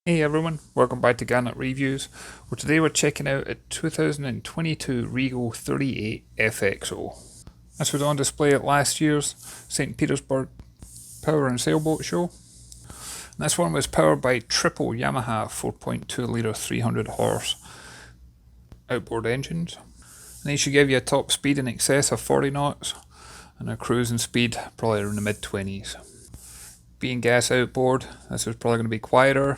Hey everyone, welcome back to Garnock Reviews, where today we're checking out a 2022 Regal 38 FXO. This was on display at last year's St. Petersburg Power and Sailboat Show. And this one was powered by triple Yamaha 4.2 litre 300 horse outboard engines. And they should give you a top speed in excess of 40 knots and a cruising speed probably around the mid-20s. Being gas outboard, this was probably going to be quieter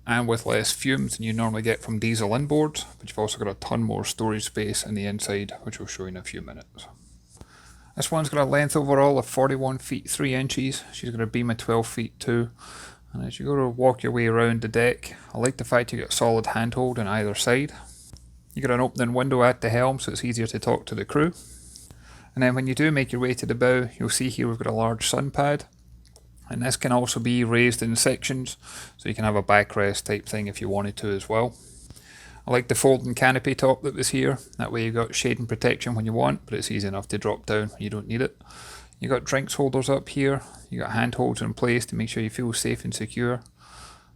and with less fumes than you normally get from diesel inboards, but you've also got a ton more storage space in the inside, which we'll show you in a few minutes. This one's got a length overall of 41 feet 3 inches. She's got a beam of 12 feet 2. And as you go to walk your way around the deck, I like the fact you got solid handhold on either side. You got an opening window at the helm, so it's easier to talk to the crew. And then when you do make your way to the bow, you'll see here we've got a large sun pad. And this can also be raised in sections, so you can have a backrest type thing if you wanted to as well. I like the folding canopy top that was here. That way you've got shade and protection when you want, but it's easy enough to drop down when you don't need it. You've got drinks holders up here. You've got handholds in place to make sure you feel safe and secure.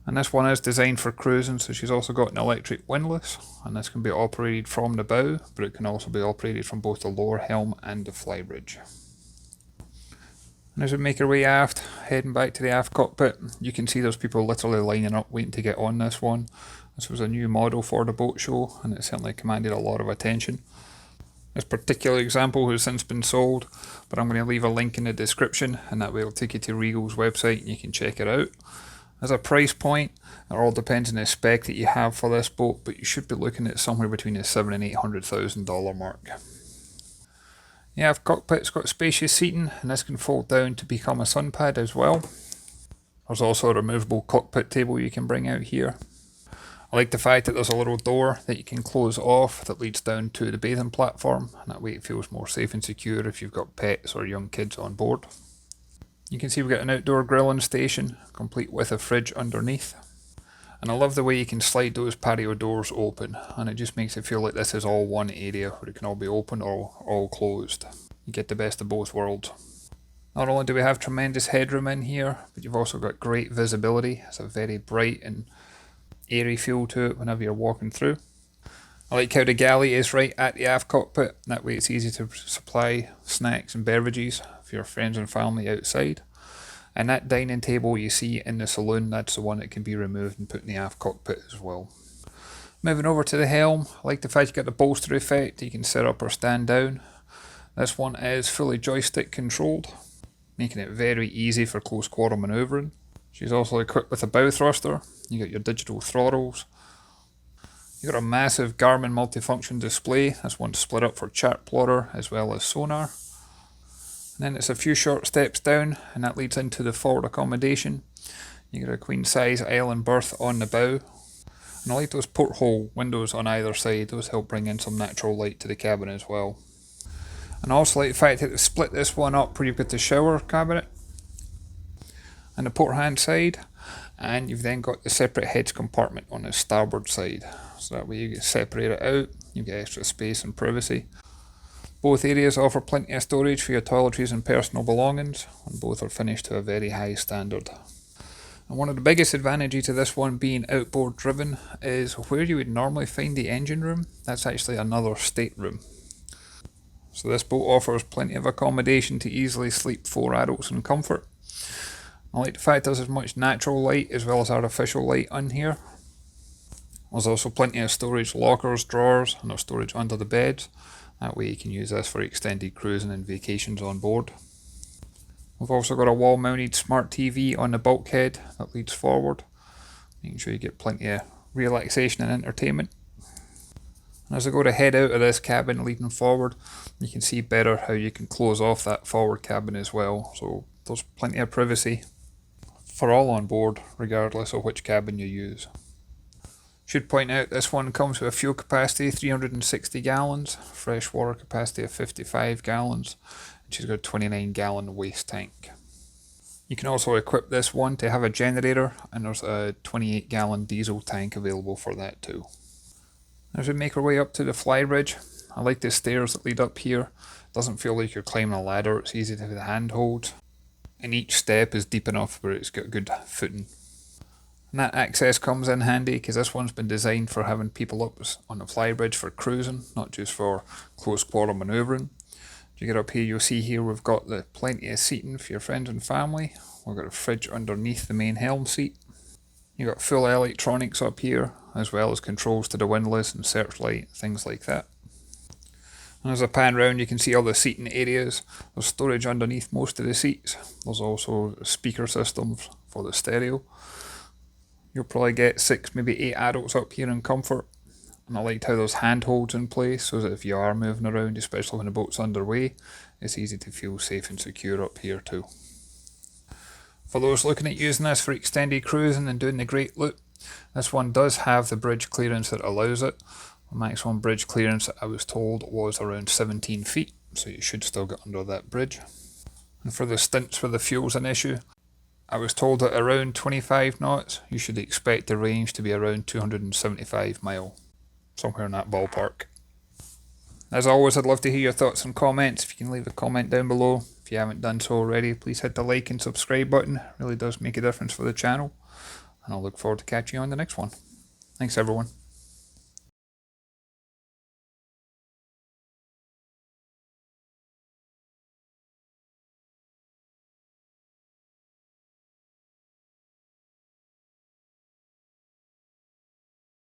And this one is designed for cruising, so she's also got an electric windlass, and this can be operated from the bow, but it can also be operated from both the lower helm and the flybridge. And as we make our way aft, heading back to the aft cockpit, you can see there's people literally lining up waiting to get on this one. This was a new model for the boat show, and it certainly commanded a lot of attention. This particular example has since been sold, but I'm going to leave a link in the description, and that way it'll take you to Regal's website and you can check it out. As a price point, it all depends on the spec that you have for this boat, but you should be looking at somewhere between the $700,000 and $800,000 mark. The aft cockpit's got spacious seating, and this can fold down to become a sun pad as well. There's also a removable cockpit table you can bring out here. I like the fact that there's a little door that you can close off that leads down to the bathing platform, and that way it feels more safe and secure if you've got pets or young kids on board. You can see we've got an outdoor grilling station, complete with a fridge underneath. And I love the way you can slide those patio doors open, and it just makes it feel like this is all one area where it can all be open or all closed. You get the best of both worlds. Not only do we have tremendous headroom in here, but you've also got great visibility. It's a very bright and airy feel to it whenever you're walking through. I like how the galley is right at the aft cockpit. That way it's easy to supply snacks and beverages for your friends and family outside. And that dining table you see in the saloon, that's the one that can be removed and put in the aft cockpit as well. Moving over to the helm, I like the fact you got the bolster effect. You can sit up or stand down. This one is fully joystick controlled, making it very easy for close quarter manoeuvring. She's also equipped with a bow thruster. You got your digital throttles. You got a massive Garmin multifunction display. This one's split up for chart plotter as well as sonar. And then it's a few short steps down, and that leads into the forward accommodation. You got a queen size island berth on the bow. And I like those porthole windows on either side. Those help bring in some natural light to the cabin as well. And I also like the fact that they split this one up where you've got the shower cabinet and the port hand side, and you've then got the separate heads compartment on the starboard side. So that way you can separate it out, you get extra space and privacy. Both areas offer plenty of storage for your toiletries and personal belongings, and both are finished to a very high standard. And one of the biggest advantages of this one being outboard driven is where you would normally find the engine room, that's actually another stateroom. So this boat offers plenty of accommodation to easily sleep 4 adults in comfort. I like the fact there's as much natural light as well as artificial light on here. There's also plenty of storage lockers, drawers, and there's storage under the beds. That way you can use this for extended cruising and vacations on board. We've also got a wall mounted smart TV on the bulkhead that leads forward, making sure you get plenty of relaxation and entertainment. And as I go to head out of this cabin leading forward, you can see better how you can close off that forward cabin as well. So there's plenty of privacy for all on board, regardless of which cabin you use. Should point out this one comes with a fuel capacity 360 gallons, fresh water capacity of 55 gallons, and she's got a 29 gallon waste tank. You can also equip this one to have a generator, and there's a 28 gallon diesel tank available for that too. As we make our way up to the flybridge, I like the stairs that lead up here. It doesn't feel like you're climbing a ladder, it's easy to have the handholds, and each step is deep enough where it's got good footing. And that access comes in handy because this one's been designed for having people up on the Flybridge for cruising, not just for close quarter manoeuvring. You get up here, you'll see here we've got the plenty of seating for your friends and family. We've got a fridge underneath the main helm seat. You've got full electronics up here, as well as controls to the windlass and searchlight, things like that. And as I pan round, you can see all the seating areas. There's storage underneath most of the seats. There's also speaker systems for the stereo. You'll probably get 6, maybe 8 adults up here in comfort. And I liked how there's handholds in place, so that if you are moving around, especially when the boat's underway, it's easy to feel safe and secure up here too. For those looking at using this for extended cruising and doing the Great Loop, this one does have the bridge clearance that allows it. The maximum bridge clearance I was told was around 17 feet, so you should still get under that bridge. And for the stints where the fuel's an issue, I was told that around 25 knots, you should expect the range to be around 275 mile, somewhere in that ballpark. As always, I'd love to hear your thoughts and comments. If you can leave a comment down below. If you haven't done so already, please hit the like and subscribe button. It really does make a difference for the channel. And I'll look forward to catching you on the next one. Thanks everyone.